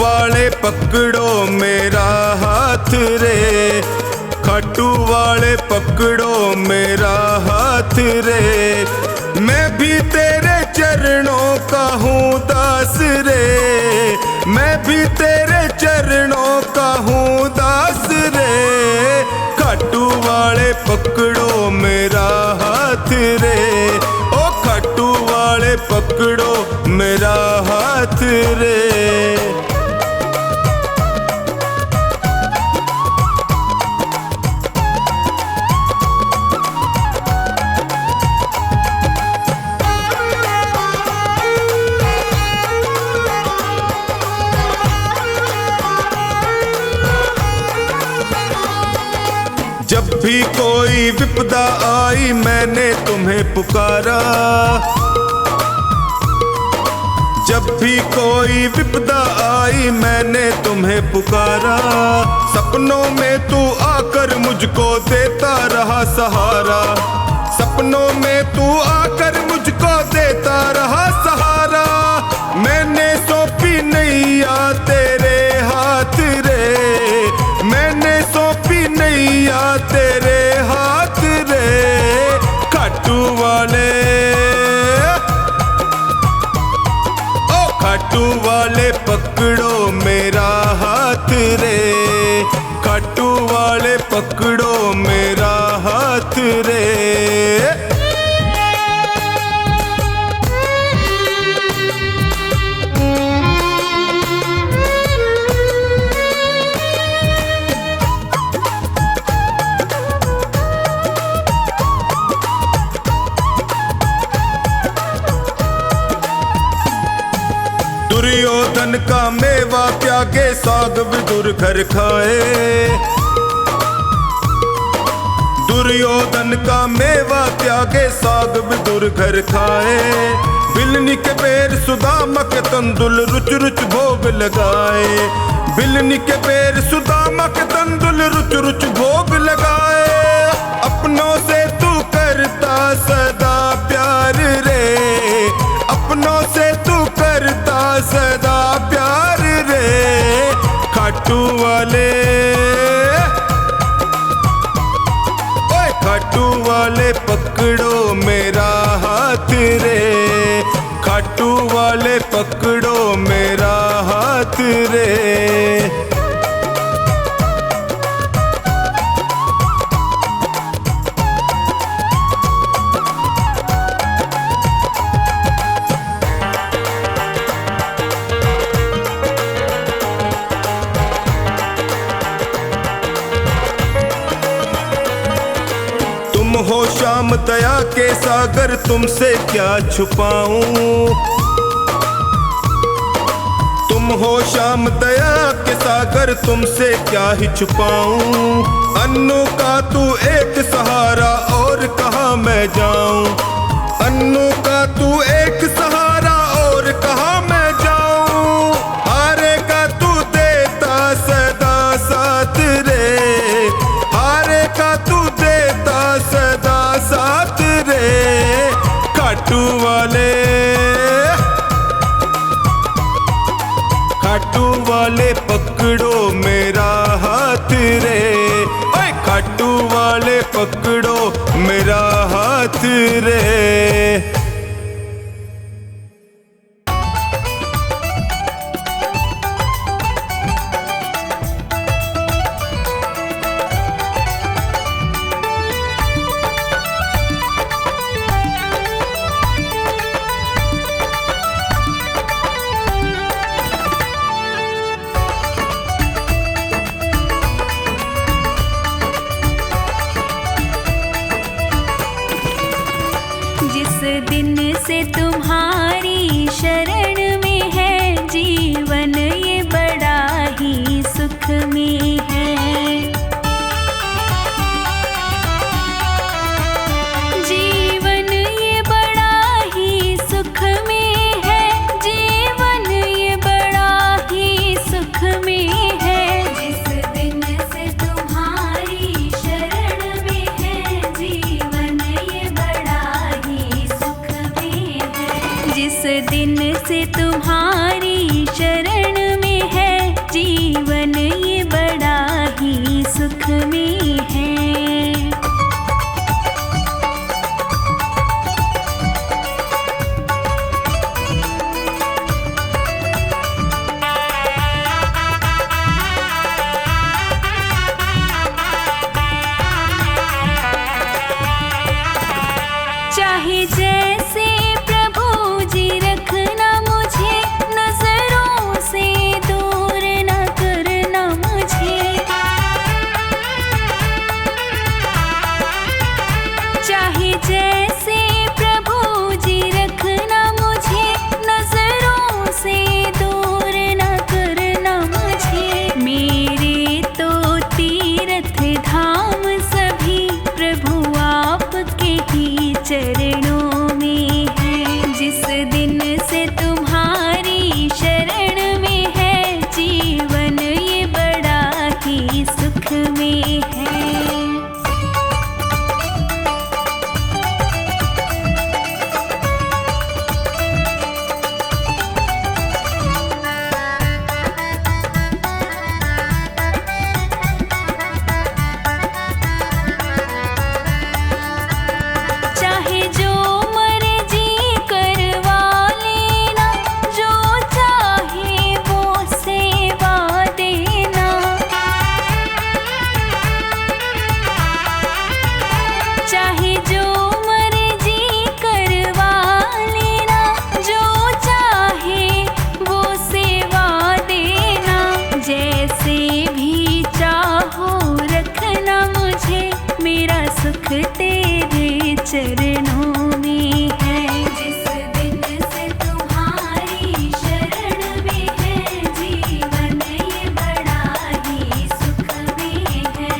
वाले पकड़ो मेरा हाथ रे, खाटू वाले पकड़ो मेरा हाथ रे। मैं भी तेरे चरणों का हूँ दास रे, मैं भी तेरे चरणों का हूँ दास रे। खाटू वाले पकड़ो मेरा हाथ रे, ओ खाटू वाले पकड़ो मेरा हाथ रे। जब भी कोई विपदा आई मैंने तुम्हें पुकारा, जब भी कोई विपदा आई मैंने तुम्हें पुकारा। सपनों में तू आकर मुझको देता रहा सहारा, सपनों में तू आकर मुझको देता रहा सहारा। मैंने सौंपी नैया तेरे हाथ रे, मैंने सौंपी नैया तेरे हाथ रे। खाटू वाले, ओ खाटू वाले पकड़ो मेरा हाथ रे, खाटू वाले पकड़ो मेरा हाथ रे। दुर्योधन का मेवा त्यागे साग विदुर घर खाए, दुर्योधन का मेवा त्यागे साग विदुर घर खाए। बिलनी के पैर सुदामा के तंदुल रुच रुच भोग लगाए, बिलनी के पैर सुदामा के तंदुल रुच रुच भोग लगाए। अपनों से तू करता सदा प्यार रे, अपनों से तू करता सदा प्यार रे। खाटू वाले, ओए खाटू वाले पकड़ो मेरा हाथ रे, खाटू वाले पकड़ो मेरा हाथ रे। हो श्याम दया के सागर तुमसे क्या छुपाऊं, तुम हो श्याम दया के सागर तुमसे क्या ही छुपाऊं। अन्नू का तू एक सहारा और कहाँ मैं जाऊं, अन्नू का तू एक सहारा और कहाँ मैं जाऊं। हारे का तू देता सदा साथ रे, हारे का तू देता सदा साथ रे। खाटू वाले, खाटू वाले पकड़ो मेरा हाथ रे, ओए खाटू वाले पकड़ो मेरा हाथ रे। जिस दिन से तुम्हारी शरण में है जीवन ये बड़ा ही सुख में है, जीवन ये बड़ा ही सुख में है, जीवन ये बड़ा ही सुख में है। जिस दिन से तुम्हारी शरण में है जीवन ये बड़ा ही सुख में है, जिस दिन से तुम्हारी शरण में है जीवन ये बड़ा ही सुख में है। चाहे जैसे प्रभु जी रखना मुझे, नजरों से दूर न करना मुझे। चाहे जैसे प्रभु जी रखना मुझे, नजरों से दूर न करना मुझे। मेरे तो तीर्थ धाम सभी प्रभु आपके ही चरणों में है। जिस दिन से तुम्हारी शरण में है, जीवन ये बड़ा ही सुख में है। चाहे जो मर्जी करवा लेना, जो चाहे वो सेवा देना। चाहे जो मर्जी करवा लेना, जो चाहे वो सेवा देना। जैसे भी चाहो रखना मुझे, मेरा सुख तेरे चरणों में है। जिस दिन से तुम्हारी शरण में है, जीवन ये बड़ा ही सुख में है।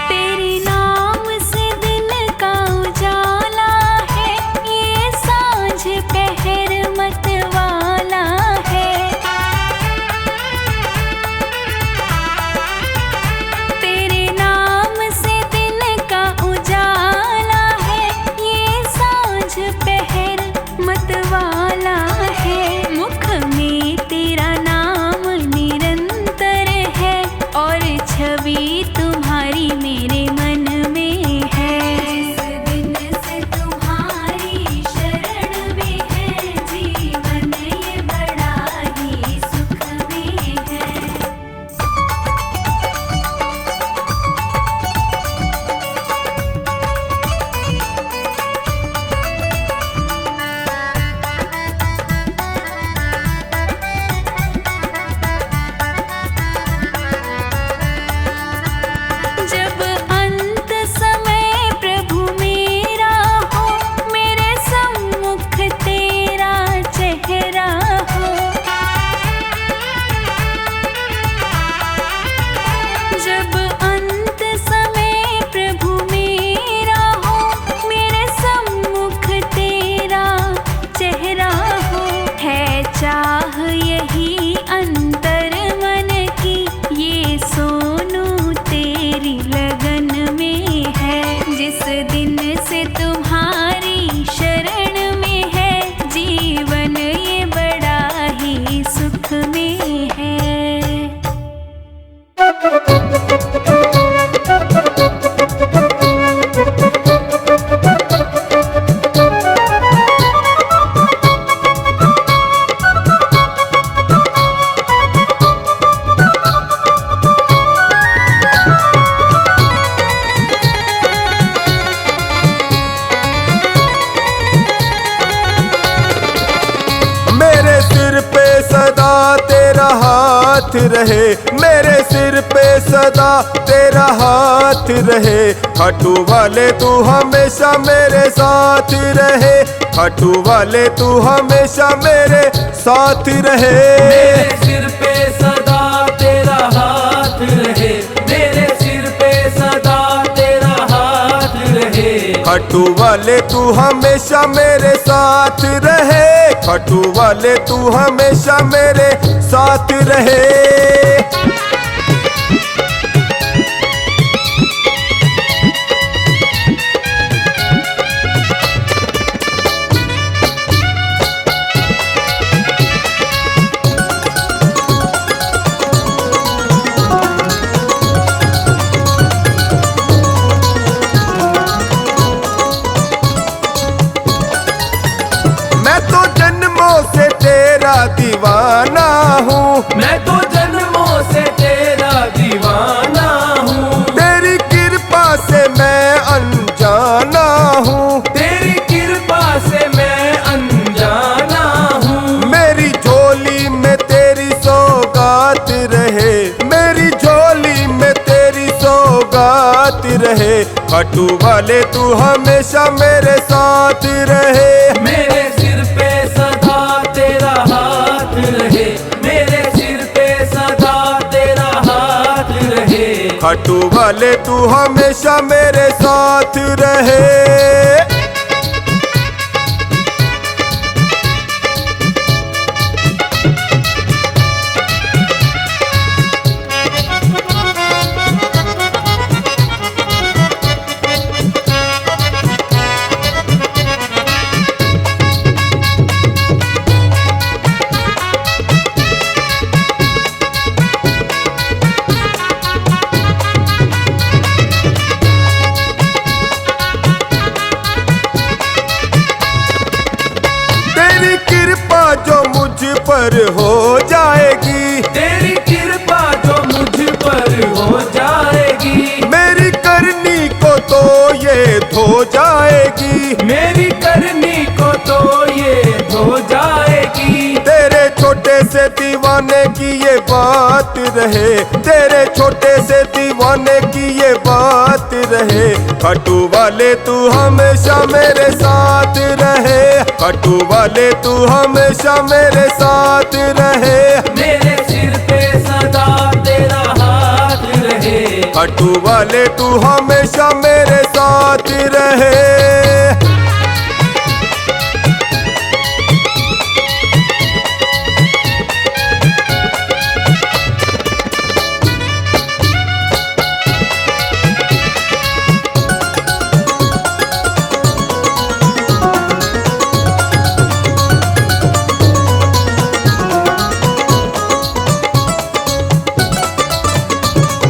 तेरे नाम से दिन का उजाला है, ये सांझ पहर मतवाला है। तेरे नाम से दिन का उजाला है, ये सांझ पहर मतवाला है। मुख में तेरा नाम निरंतर है, और छवि तुम्हारी मेरे मन में है। जिस दिन से तुम्हारी शरण में है, जीवन ये बड़ा ही सुख में है। जब अंत समय प्रभु मेरा हो, मेरे सम्मुख तेरा चेहरा हो। जब अंत समय प्रभु मेरा हो, मेरे सम्मुख तेरा चेहरा हो। है चाह यही अंतर मन की, ये सोनू तेरी लगन में है। जिस दिन से तुम्हारी शरण में है, जीवन ये बड़ा ही सुख में है। मेरे सिर पे सदा तेरा हाथ रहे, मेरे सिर पे सदा तेरा हाथ रहे। खाटू वाले तू हमेशा मेरे साथ रहे, खाटू वाले तू हमेशा मेरे साथ रहे। मेरे सिर पे सदा तेरा हाथ रहे, मेरे सिर पे सदा तेरा हाथ रहे। खट्टू वाले तू हमेशा मेरे साथ रहे, खट्टू वाले तू हमेशा मेरे साथ रहे। मैं तो जन्मों से तेरा दीवाना हूँ, मैं तो जन्मों से तेरा दीवाना हूँ। तेरी कृपा से मैं अनजाना हूँ, तेरी कृपा से मैं अनजाना हूँ। मेरी झोली में तेरी सौगात रहे, मेरी झोली में तेरी सौगात रहे। खट्टू वाले तू हमेशा मेरे साथ रहे, मेरे सिर पे सदा तेरा हाथ रहे, मेरे सिर पे सदा तेरा हाथ रहे। खट्टू वाले तू हमेशा मेरे साथ रहे। तेरी कृपा जो मुझ पर हो जाएगी, तेरी कृपा जो मुझ पर हो जाएगी, मेरी करनी को तो ये धो जाएगी, मेरी करनी को तो ये धो जाएगी। तेरे छोटे से दीवाने की ये बात रहे, तेरे छोटे से दीवाने की ये बात रहे। खट्टू वाले तू हमेशा मेरे साथ रहे, खट्टू वाले तू हमेशा मेरे साथ रहे। मेरे सिर पे सदा तेरा हाथ रहे, खट्टू वाले तू हमेशा मेरे साथ रहे।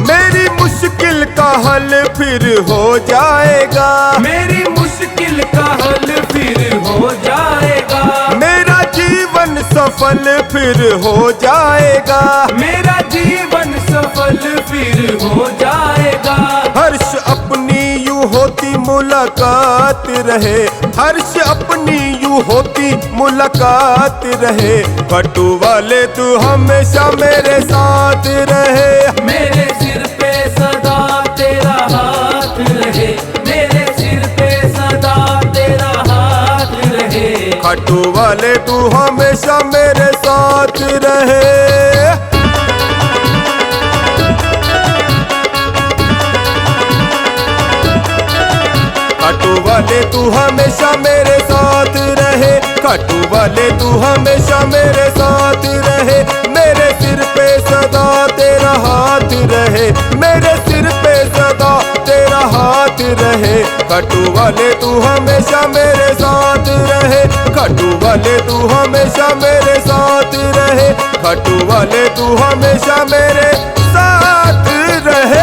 मेरी मुश्किल का हल फिर हो जाएगा, मेरी मुश्किल का हल फिर हो जाएगा। मेरा जीवन सफल फिर हो जाएगा, मेरा जीवन सफल फिर हो जाएगा। हर्ष अपनी यूं होती मुलाकात रहे, हर्ष अपनी यूं होती मुलाकात रहे। खट्टू वाले तू हमेशा मेरे साथ रहे, मेरे सिर पे सदा तेरा हाथ रहे, मेरे सिर पे सदा तेरा हाथ रहे। खट्टू वाले तू हमेशा मेरे साथ रहे। खट्टू वाले तू हमेशा मेरे साथ रहे, खट्टू वाले तू हमेशा मेरे साथ रहे। मेरे सिर पे सदा तेरा हाथ रहे, मेरे सिर पे सदा तेरा हाथ रहे। खट्टू वाले तू हमेशा मेरे साथ रहे, खट्टू वाले तू हमेशा मेरे साथ रहे। खट्टू वाले तू हमेशा मेरे साथ रहे।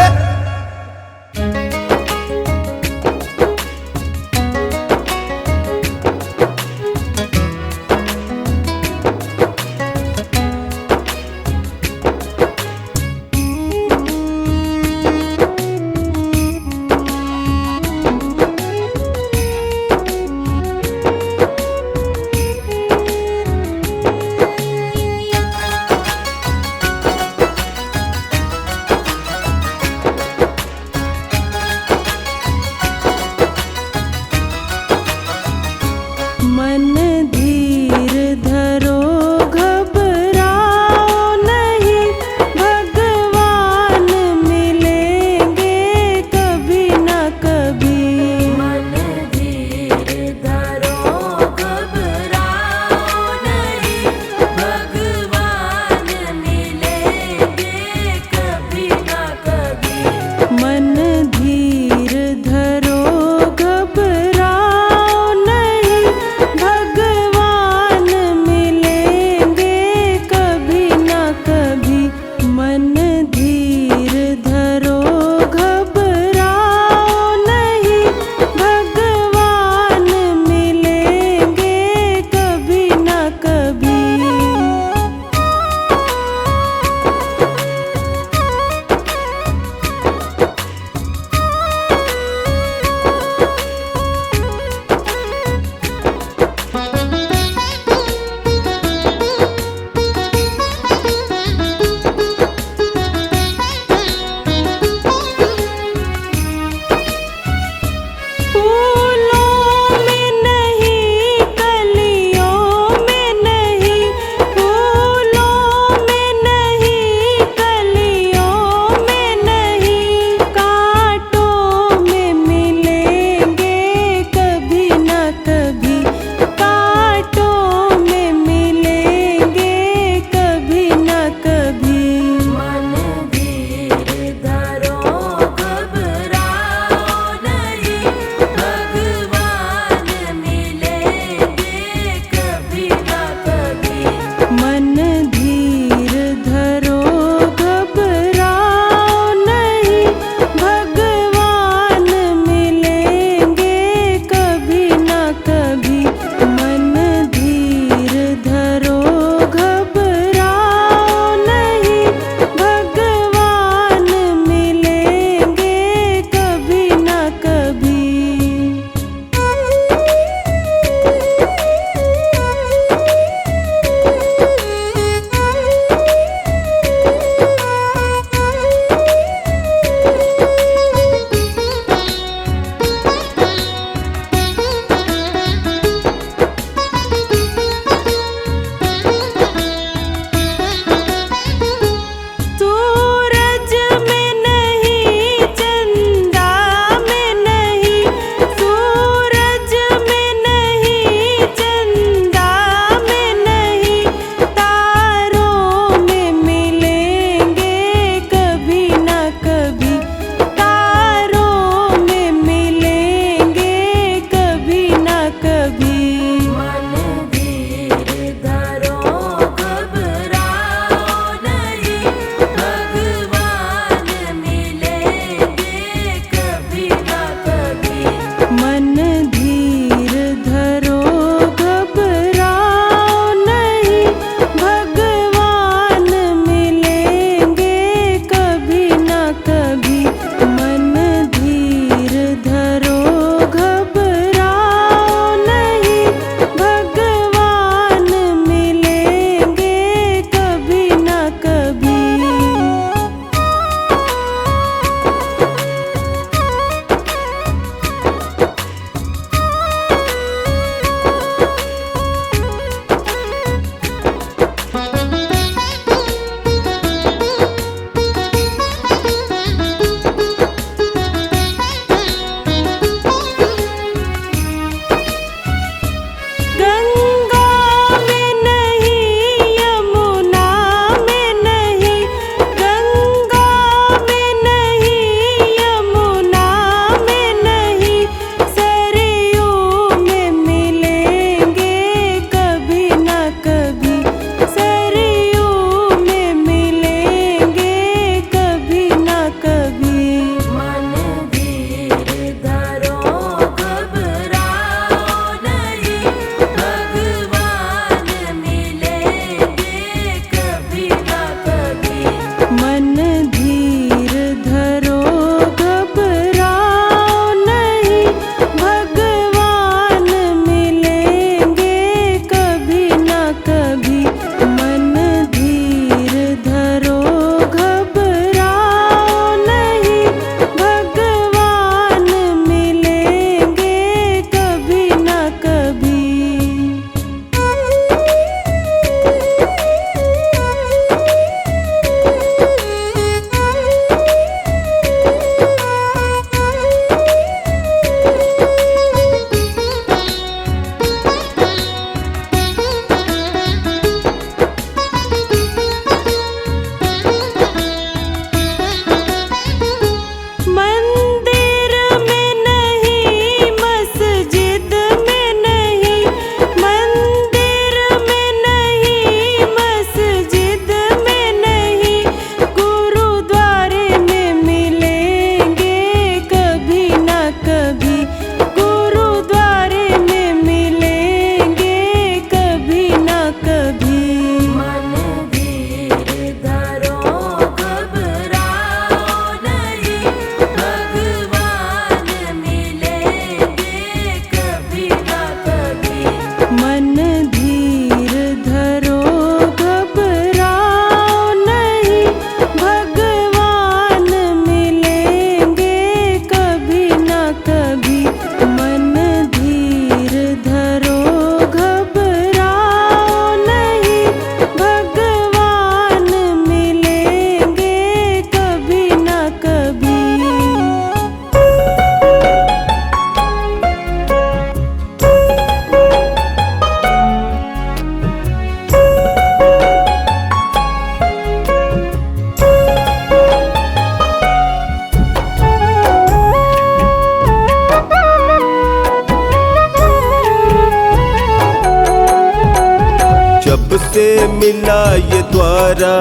जब से मिला ये द्वारा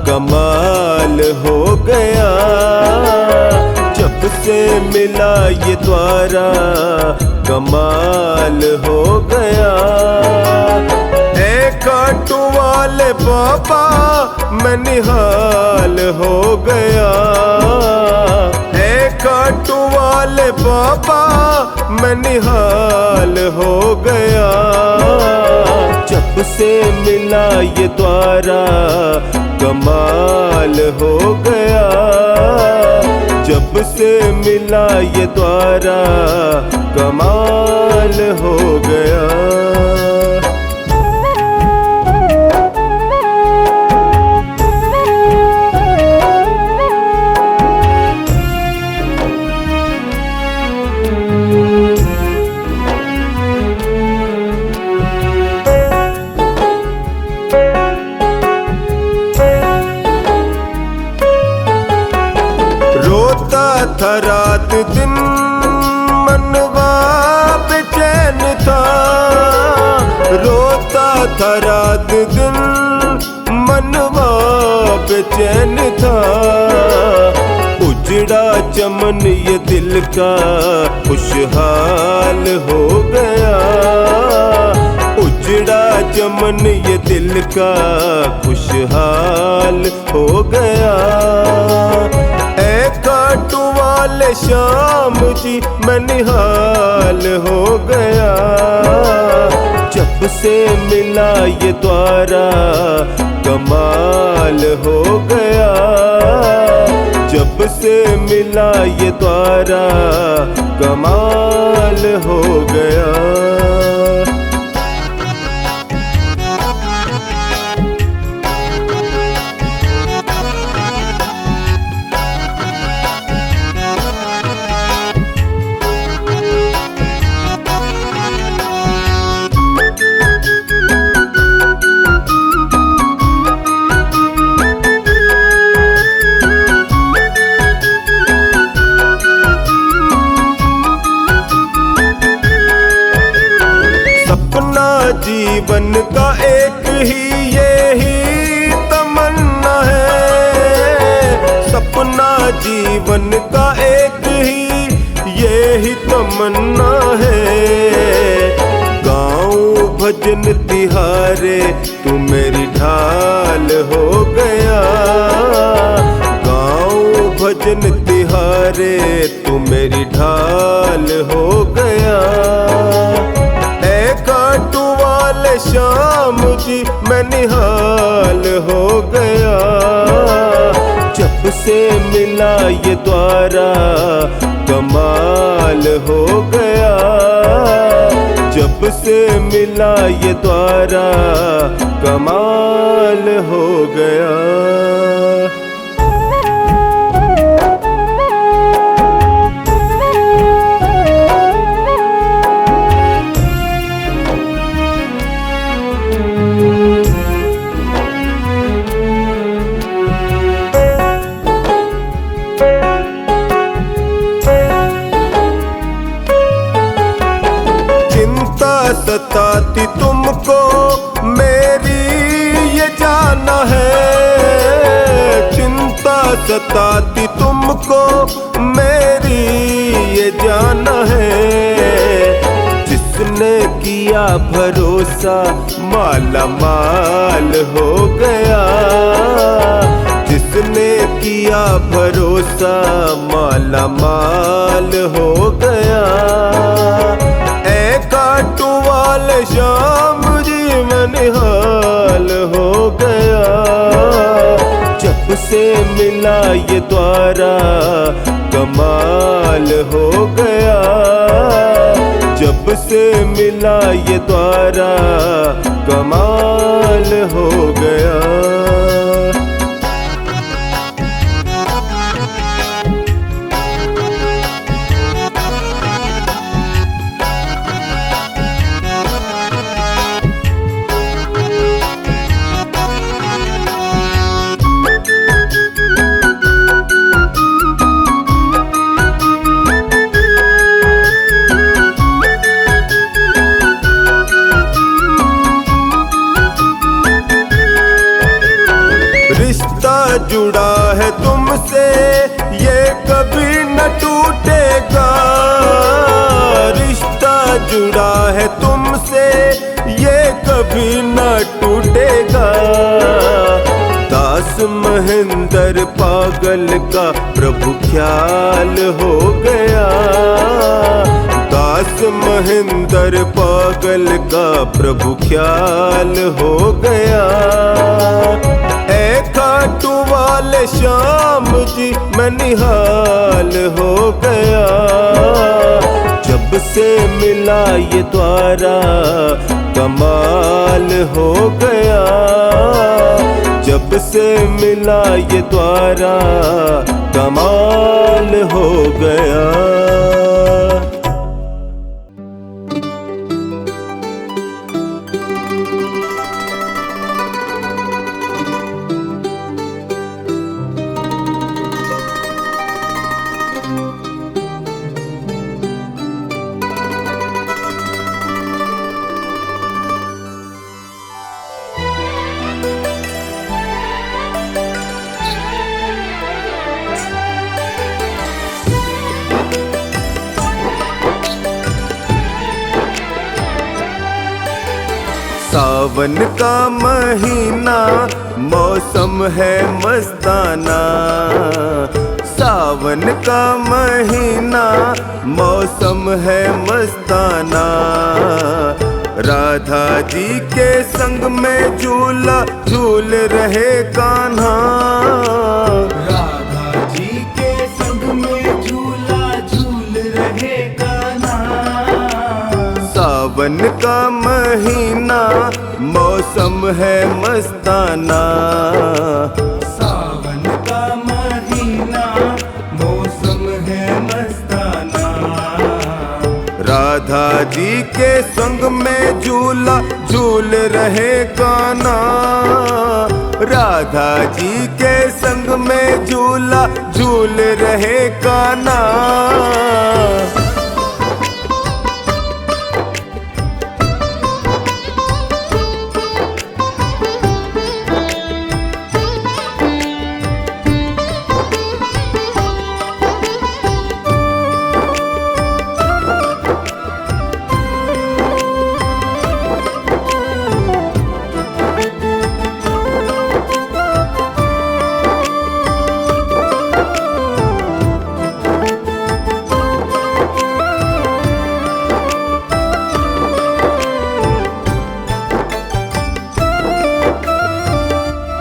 कमाल हो गया, जब से मिला ये द्वारा कमाल हो गया। खाटू वाले बाबा मैं निहाल हो गया, खाटू वाले बाबा मैं निहाल हो गया। जब से मिला ये द्वारा कमाल हो गया, जब से मिला ये द्वारा कमाल हो गया। था रात दिन मनवा बेचैन था, रोता था रात दिन मनवा बेचैन था। उजड़ा चमन ये दिल का खुशहाल हो गया, उजड़ा चमन ये दिल का खुशहाल हो गया। खाटू वाले श्याम जी मैं निहाल हो गया, जब से मिला ये द्वारा कमाल हो गया, जब से मिला ये द्वारा कमाल हो गया। जीवन का एक ही यही तमन्ना है, सपना जीवन का एक ही यही तमन्ना है। गाँव भजन तिहारे तू मेरी ढाल हो गया, गाँव भजन तिहारे तू मेरी ढाल हो गया। खाटू वाले श्याम जी मैं निहाल हो गया, जब से मिला ये द्वारा कमाल हो गया, जब से मिला ये द्वारा कमाल हो गया। सताती तुमको मेरी ये जाना है, चिंता सताती तुमको मेरी ये जाना है। जिसने किया भरोसा माला माल हो गया, जिसने किया भरोसा माला माल हो गया। खाटू वाले श्याम जी मैं निहाल हो गया, जब से मिला ये द्वारा कमाल हो गया, जब से मिला ये द्वारा कमाल हो गया। जुड़ा है तुमसे ये कभी न टूटेगा। दास महेंद्र पागल का प्रभु ख्याल हो गया। दास महेंद्र पागल का प्रभु ख्याल हो गया। ऐ खाटू वाले श्याम जी मैं निहाल हो गया। जब से मिला ये द्वारा कमाल हो गया। जब से मिला ये द्वारा कमाल हो गया। सावन का महीना मौसम है मस्ताना। सावन का महीना मौसम है मस्ताना। राधा जी के संग में झूला झूल रहे कान्हा। राधा जी के संग में झूला झूल रहे कान्हा। सावन का महीना मौसम है मस्ताना। सावन का महीना मौसम है मस्ताना। राधा जी के संग में झूला झूल रहे कान्हा। राधा जी के संग में झूला झूल रहे कान्हा।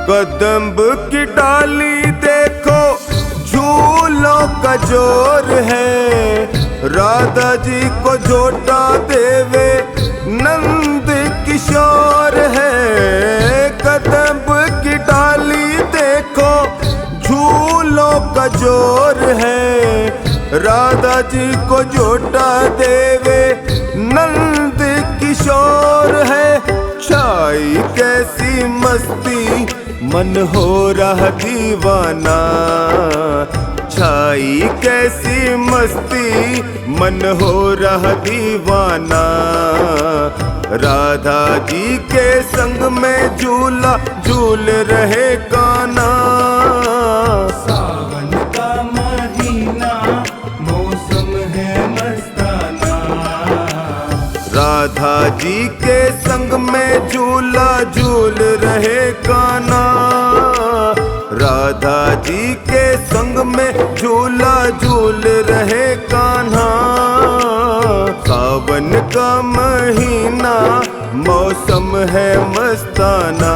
कदम्ब की डाली देखो झूलों का जोर है। राधा जी को झोटा देवे नंद किशोर है। कदम्ब की डाली देखो झूलों का जोर है। राधा जी को झोटा देवे नंद किशोर है। छाई कैसी मस्ती मन हो रहा दीवाना। छाई कैसी मस्ती मन हो रहा दीवाना। राधा जी के संग में झूला झूल रहे कान्हा। सावन का महीना मौसम है मस्ताना। राधा जी के संग में झूला झूल रहे कान्हा। राधा जी के संग में झूला झूल रहे कान्हा। सावन का महीना मौसम है मस्ताना।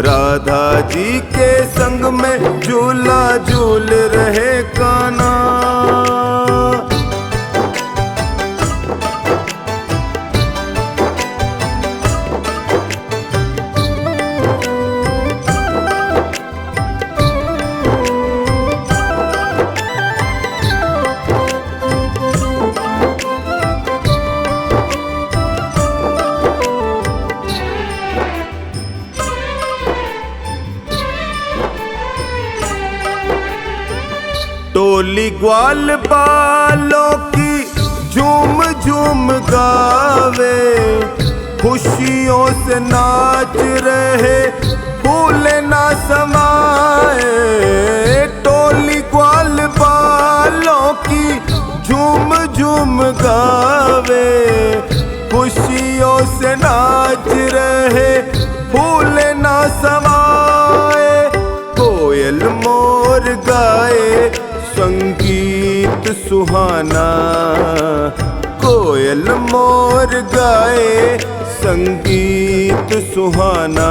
राधा जी के संग में झूला झूल रहे कान्हा। टोली ग्वाल बालों की झूम झूम गावे। खुशियों से नाच रहे फूल ना समाए। टोली ग्वाल बालों की झूम झूम गावे। से नाच रहे, फूल ना समाए, कोयल मोर गाए संगीत सुहाना, कोयल मोर गाए संगीत सुहाना।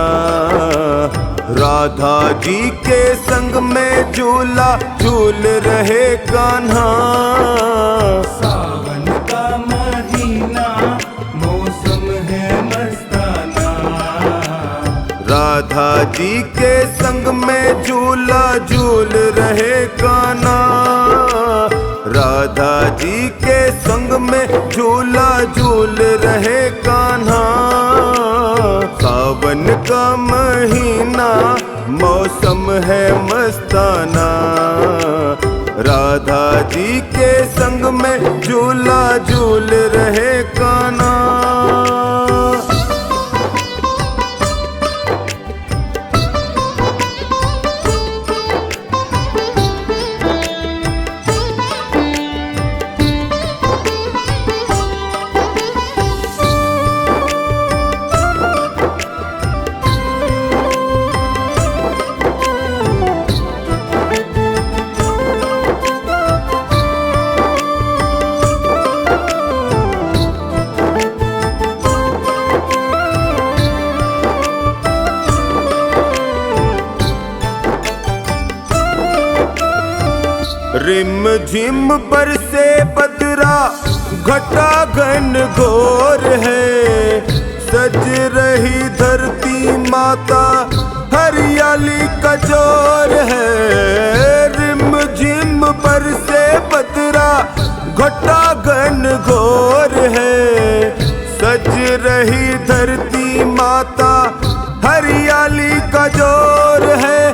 राधा जी के संग में झूला झूल रहे कान्हा, सावन का महीना मौसम है मस्ताना। राधा जी के संग में झूला झूल रहे कान्हा, राधा जी के संग में झूला झूल रहे कान्हा। सावन का महीना मौसम है मस्ताना, राधा जी के संग में झूला झूल रहे कान्हा। रिम झिम पर से बदरा घटा घन घोर है, सज रही धरती माता हरियाली का जोर है। रिम झिम पर से बदरा घटा घन घोर है, सज रही धरती माता हरियाली का जोर है।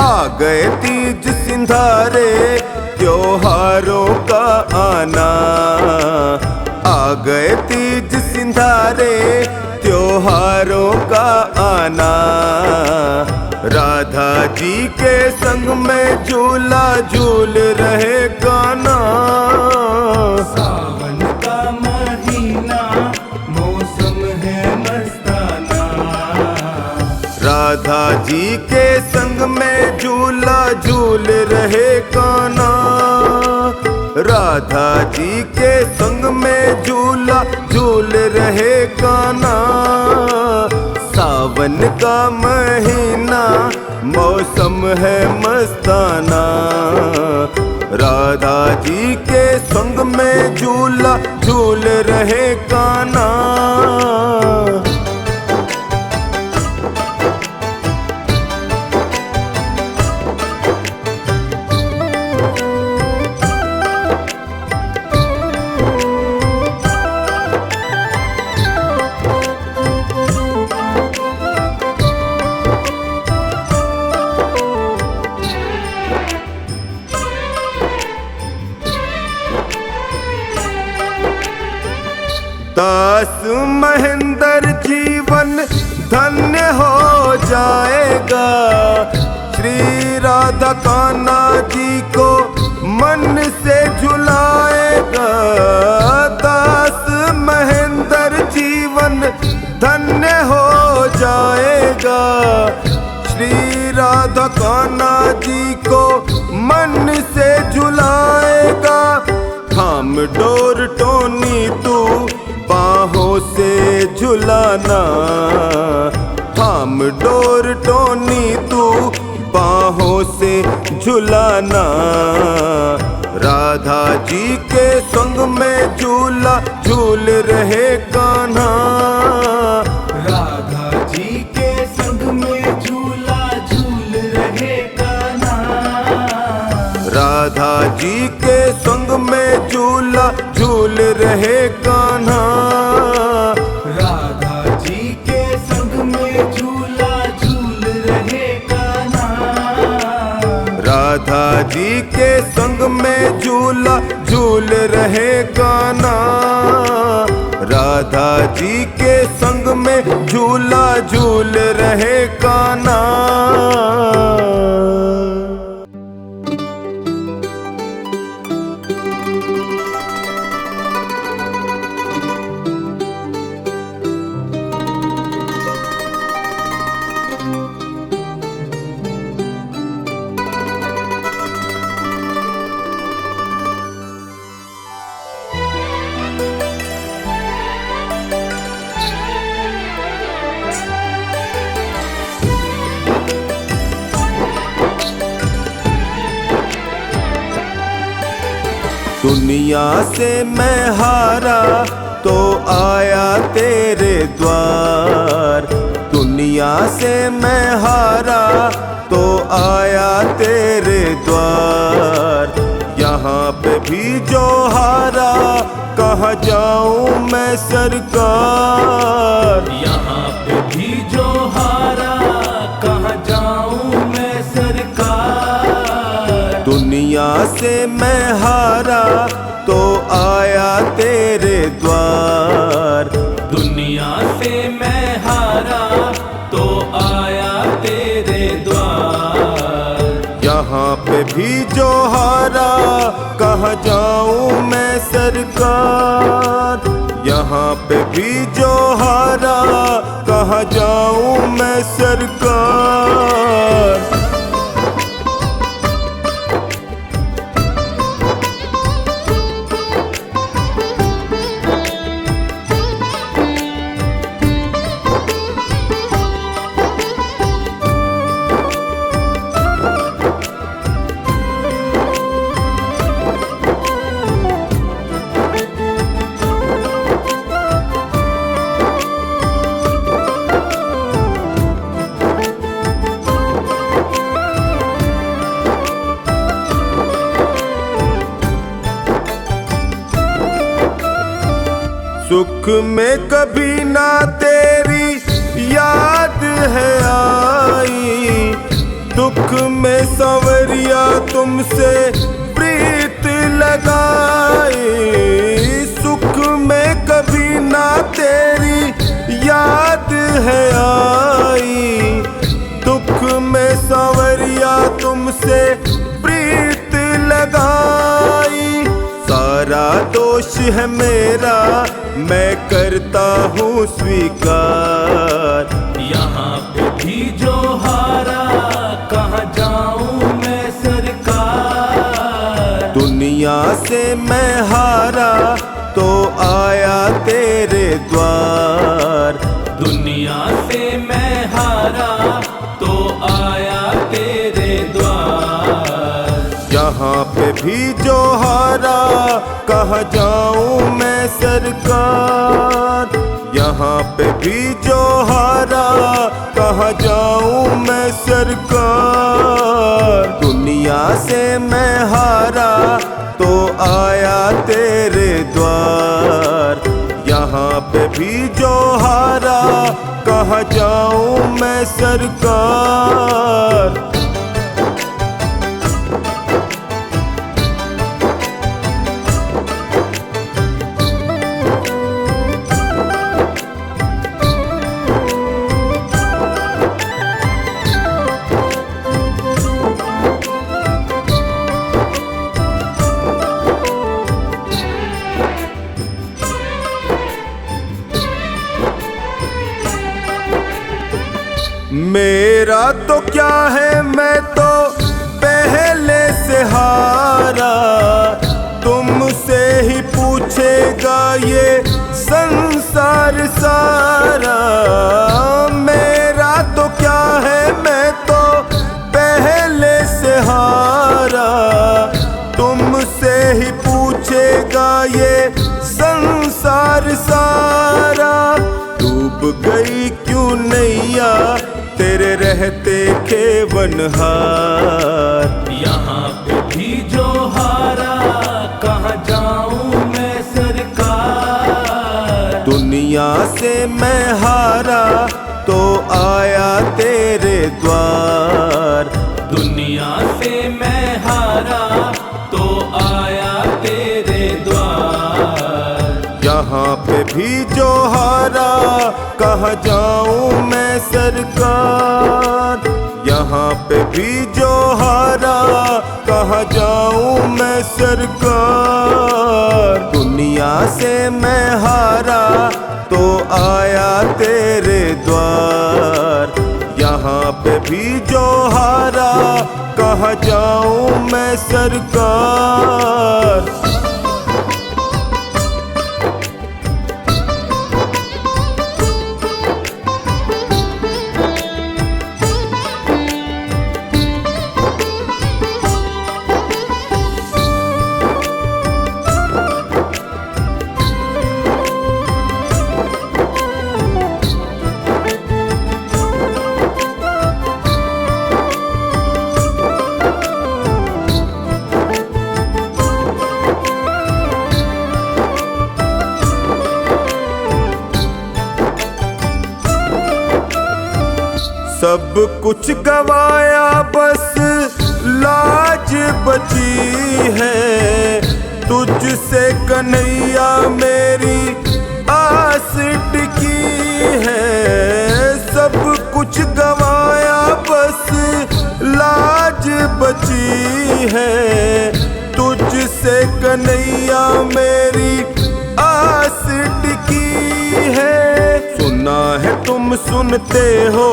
आ गए तीज सिंधारे त्योहारों का आना, आ गए तीज सिंधारे त्योहारों का आना। राधा जी के संग में झूला झूल रहे कान्हा, सावन का महीना मौसम है मस्ताना। राधा जी के संग में झूला झूल रहे कान्हा, राधा जी के संग में झूला झूल रहे कान्हा। सावन का महीना मौसम है मस्ताना, राधा जी के संग में झूला झूल रहे कान्हा। दास महेंद्र जीवन धन्य हो जाएगा, श्री राधा कान्हा जी को मन से झुलाएगा। दास महेंद्र जीवन धन्य हो जाएगा, श्री राधा कान्हा जी को मन से झुलाएगा। थाम डोर टोनी तू बाहों से झुलाना, थाम डोर टोनी तू बाहों से झुलाना। राधा जी के संग में झूला झूल रहे कान्हा, राधा जी के संग में झूला झूल रहे कान्हा। राधा जी के संग में झूला झूल रहे कान्हा, राधा जी के संग में झूला झूल रहे कान्हा। राधा जी के संग में झूला झूल रहे कान्हा, राधा जी के संग में झूला झूल रहे कान्हा। दुनिया से मैं हारा तो आया तेरे द्वार, दुनिया से मैं हारा तो आया तेरे द्वार। यहाँ पे भी जो हारा कहाँ जाऊँ मैं सरकार, यहाँ पे भी जो हारा कहाँ जाऊँ मैं सरकार। दुनिया से मैं हारा तो आया तेरे द्वार, दुनिया से मैं हारा तो आया तेरे द्वार। यहाँ पे भी जो हारा कहाँ जाऊँ मैं सरकार, यहाँ पे भी जो हारा कहाँ जाऊँ मैं सरकार। सुख में कभी ना तेरी याद है आई, दुख में संवरिया तुमसे प्रीत लगाई। सुख में कभी ना तेरी याद है आई, दुख में संवरिया तुमसे प्रीत लगाई। सारा दोष है मेरा मैं करता हूँ स्वीकार, यहाँ पे भी जो हारा कहाँ जाऊँ मैं सरकार। दुनिया से मैं हारा तो आया तेरे द्वार, दुनिया से मैं हारा तो आया तेरे द्वार। यहाँ पे भी जो हारा कहाँ जाऊँ मैं सरकार, यहाँ पे भी जो हारा कहाँ जाऊँ मैं सरकार। दुनिया से मैं हारा तो आया तेरे द्वार, यहाँ पे भी जो हारा कहाँ जाऊँ मैं सरकार। मेरा तो क्या है मैं तो पहले से हारा, तुमसे ही पूछेगा ये संसार सारा। मेरा तो क्या है मैं तो पहले से हारा, तुमसे ही पूछेगा ये संसार सारा। डूब गई क्यों नैया तेरे रहते खेवनहार, यहाँ पे भी जो हारा कहाँ जाऊँ मैं सरकार। दुनिया से मैं हारा तो आया तेरे द्वार, दुनिया से मैं हारा तो आया तेरे द्वार। यहाँ पे भी जो हारा कहाँ जाऊँ मैं सरकार, यहाँ पे भी जो हारा कहाँ जाऊँ मैं सरकार। दुनिया से मैं हारा तो आया तेरे द्वार, यहाँ पे भी जो हारा कहाँ जाऊँ मैं सरकार। सब कुछ गवाया बस लाज बची है, तुझसे कन्हैया मेरी आस टिकी है। सब कुछ गवाया बस लाज बची है, तुझसे कन्हैया मेरी आस टिकी है। सुना है तुम सुनते हो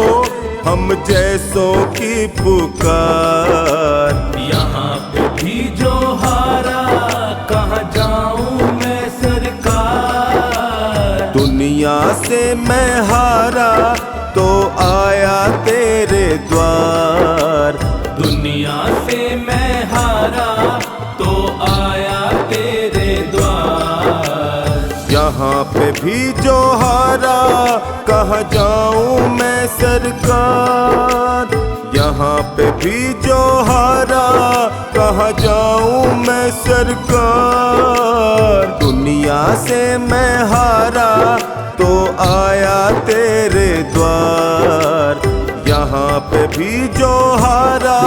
हम जैसों की पुकार, यहाँ पे भी जो हारा कहाँ जाऊं मैं सरकार। दुनिया से मैं हारा तो आया तेरे द्वार, दुनिया से मैं हारा तो आया तेरे द्वार। यहाँ पे भी जो हारा कहाँ जाऊं मैं सरकार, यहाँ पे भी जो हारा कहाँ जाऊं मैं सरकार। दुनिया से मैं हारा तो आया तेरे द्वार, यहाँ पे भी जो हारा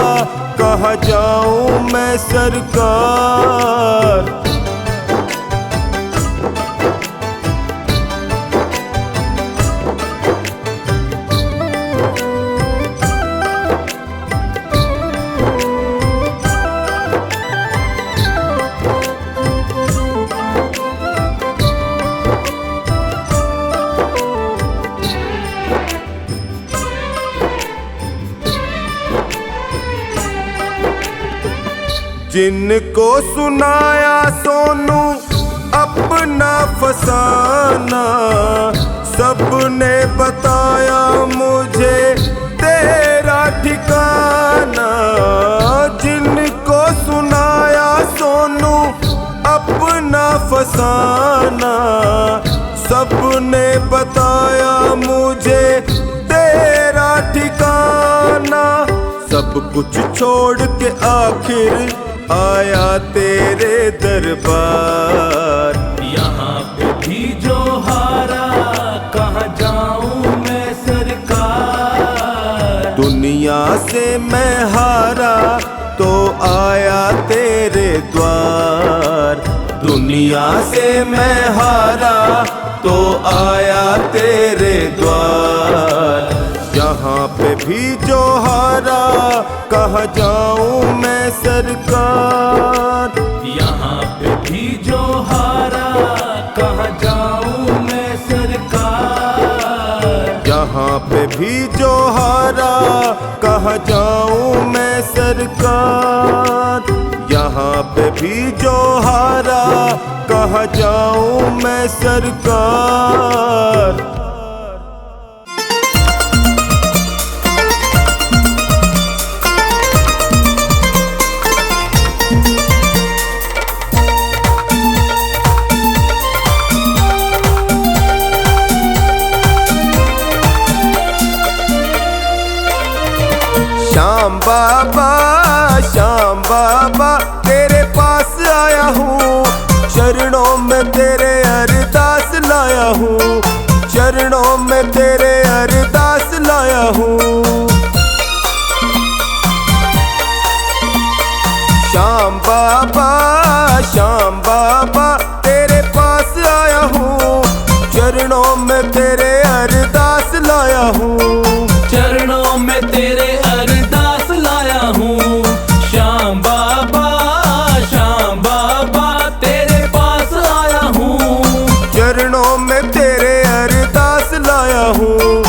कहाँ जाऊं मैं सरकार। जिनको सुनाया सोनू अपना फसाना, सबने बताया मुझे तेरा ठिकाना। जिनको सुनाया सोनू अपना फसाना, सबने बताया मुझे तेरा ठिकाना। सब कुछ छोड़ के आखिर आया तेरे दरबार, यहाँ पे भी जो हारा कहाँ जाऊं मैं सरकार। दुनिया से मैं हारा तो आया तेरे द्वार, दुनिया से मैं हारा तो आया तेरे द्वार। यहाँ पे भी जो हारा कहाँ जाऊं मैं सरकार, यहाँ पे भी जो हारा कहाँ जाऊं मैं सरकार। यहाँ पे भी जो हारा कहाँ जाऊं मैं सरकार। यहाँ पे भी जो हारा कहाँ जाऊं मैं सरकार। श्याम बाबा तेरे पास आया हूँ, चरणों में तेरे अरदास लाया हूँ, चरणों में तेरे अरदास लाया हूँ। श्याम बाबा तेरे पास आया हूँ, चरणों में तेरे अरदास लाया हूँ, चरणों में तेरे अरदास लाया हूँ। श्याम बाबा तेरे पास आया हूँ, चरणों में तेरे अरदास लाया हूँ,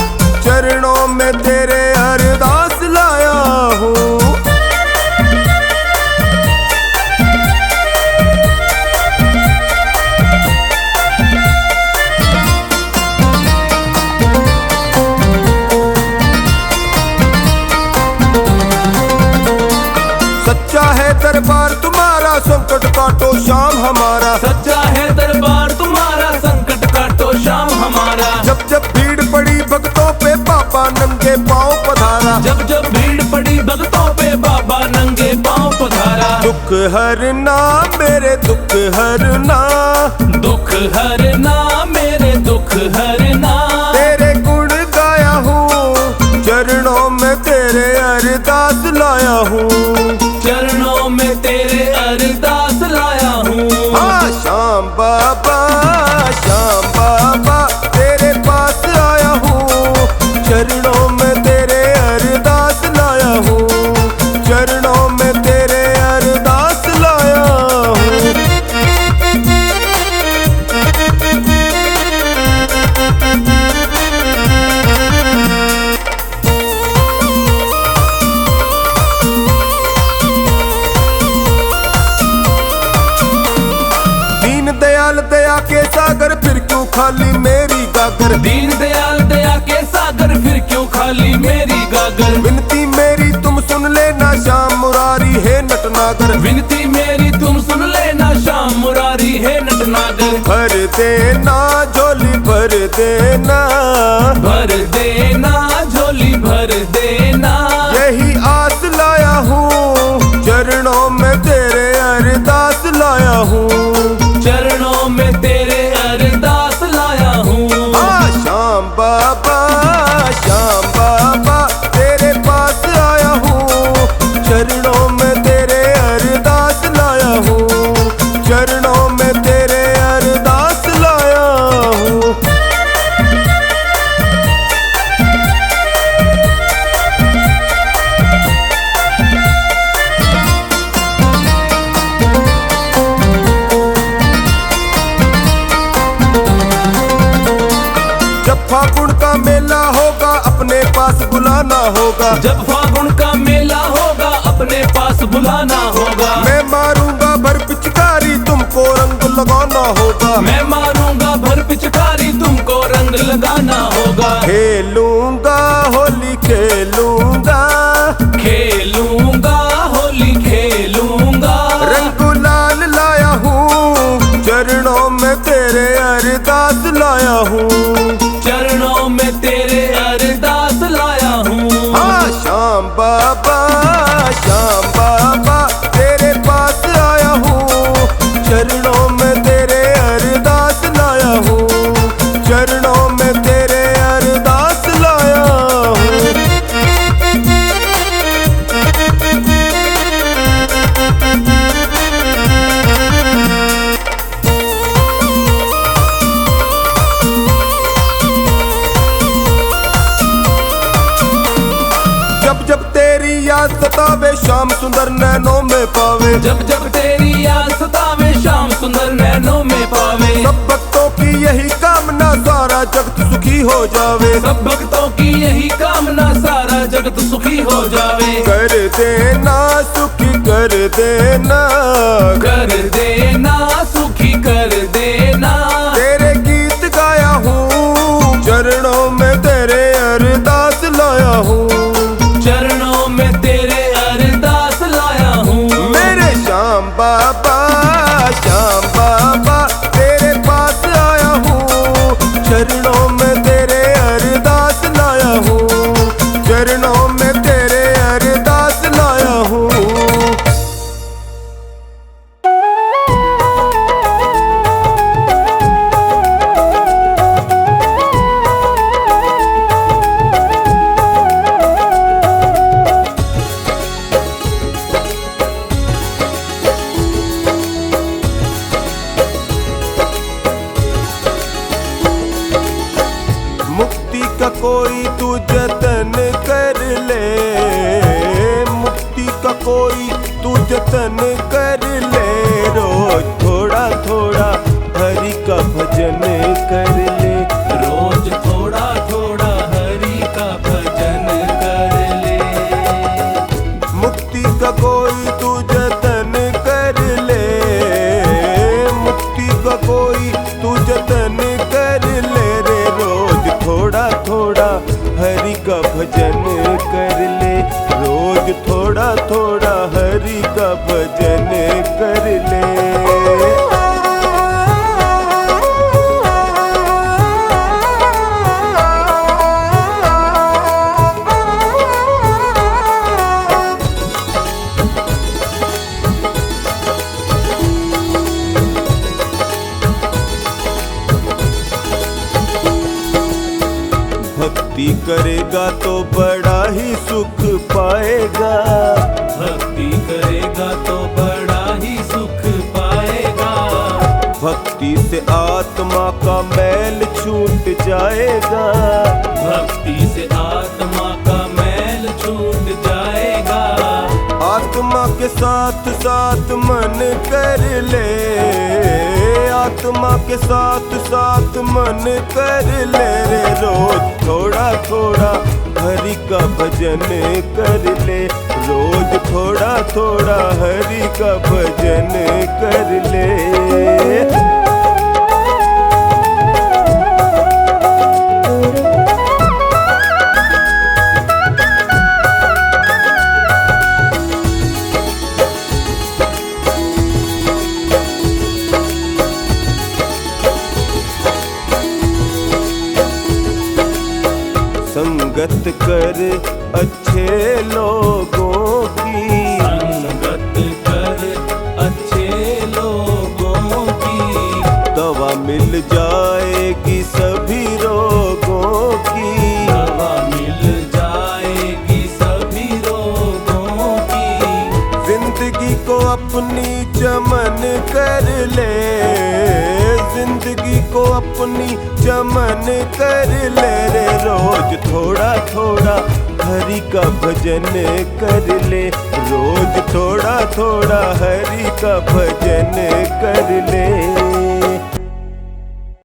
चरणों में तेरे अरदास लाया हूँ। सच्चा है दरबार तुम्हारा, संकट काटो श्याम हमारा। सच्चा है दरबार तुम्हारा, संकट काटो श्याम हमारा। जब जब भीड़ पड़ी भक्तों पे बाबा नंगे पाँव पधारा, जब जब भीड़ पड़ी भक्तों पे बाबा नंगे पाँव पधारा। दुख हरना मेरे दुख हरना, दुख हरना मेरे दुख हरना। तेरे गुण गाया हूँ, चरणों लाया हूँ। चरणों में तेरे अरदास लाया हूँ। हाँ श्याम बाबा तेरे पास आया हूँ। चरणों में तेरे अरदास लाया हूँ। चरणों में तेरे अरदास लाया हूँ। दीन दयाल दया के सागर फिर क्यों खाली मेरी गागर। दीन दयाल दया के सागर फिर क्यों खाली मेरी गागर। विनती मेरी तुम सुन लेना श्याम मुरारी है नटनागर। विनती मेरी तुम सुन लेना श्याम मुरारी है नटनागर। भर देना झोली भर देना। भर देना झोली भर देना। यही आस लाया हूँ। चरणों में तेरे अरदास लाया हूँ। चरणों में तेरे अरदास लाया हूँ। हाँ श्याम बाबा तेरे पास आया हूँ। चरणों में तेरे अरदास लाया हूँ। चरणों में तेरे अरदास लाया हूँ। जब फागुन का मेला होगा अपने पास बुलाना होगा। जब फागुन का मेला होगा अपने पास बुलाना होगा। मैं मारूंगा भर पिचकारी तुमको रंग लगाना होगा। मैं मारूंगा भर पिचकारी तुमको रंग लगाना होगा। खेलूंगा होली खेलूंगा। खेलूंगा होली खेलूंगा। रंग गुलाल लाया हूँ। चरणों में तेरे अरदास लाया हूँ। चरणों में तेरे अरदास लाया हूँ। हाँ श्याम बाबा तेरे पास आया हूँ। चरणों में तेरे अरदास लाया हूँ। चरणों में तेरे अरदास लाया हूँ। जब जब तेरी याद सतावे श्याम सुंदर नैनों में पावे। जब जब तेरी याद सतावे श्याम सुंदर नैनों में पावे। सब भक्तों की यही कामना सारा जगत सुखी हो जावे। सब भक्तों की यही कामना सारा जगत सुखी हो जावे। कर देना सुखी कर देना। कर देना सुखी कर देना। तेरे गीत गाया हूँ। चरणों में तेरे अरदास लाया हूँ। चरणों में तेरे अरदास लाया हूँ। मेरे श्याम बाबा तेरे पास आया हूँ। चरणों में तेरे अरदास लाया हूँ। चरणों में तेरे अरदास लाया हूँ। मुक्ति का कोई तू जतन कर ले। मुक्ति का कोई तू जतन कर ले। रोज थोड़ा थोड़ा हरि का भजन कर ले। रोज थोड़ा थोड़ा हरि का भजन कर ले। मुक्ति का कोई तू जतन कर ले। मुक्ति का कोई तू जतन कर ले रे। रोज थोड़ा थोड़ा हरि का भजन कर ले। रोज थोड़ा थोड़ा हरि का भजन कर ले। भक्ति करेगा तो बड़ा ही सुख पाएगा, भक्ति करेगा तो बड़ा ही सुख पाएगा। भक्ति से आत्मा का मैल छूट जाएगा, भक्ति से आत्मा का मैल छूट जाएगा। आत्मा के साथ साथ मन कर ले, आत्मा के साथ साथ मन कर ले रे। रोज थोड़ा थोड़ा हरि का भजन कर ले, रोज थोड़ा थोड़ा हरि का भजन कर ले। संगत कर अच्छे लोगों की, संगत कर अच्छे लोगों की। दवा मिल जाएगी सभी रोगों की, दवा मिल जाएगी सभी रोगों की। जिंदगी को अपनी चमन कर ले, जिंदगी को अपनी चमन कर ले रे। रोज थोड़ा थोड़ा हरि का भजन कर ले, रोज थोड़ा थोड़ा हरि का भजन कर ले।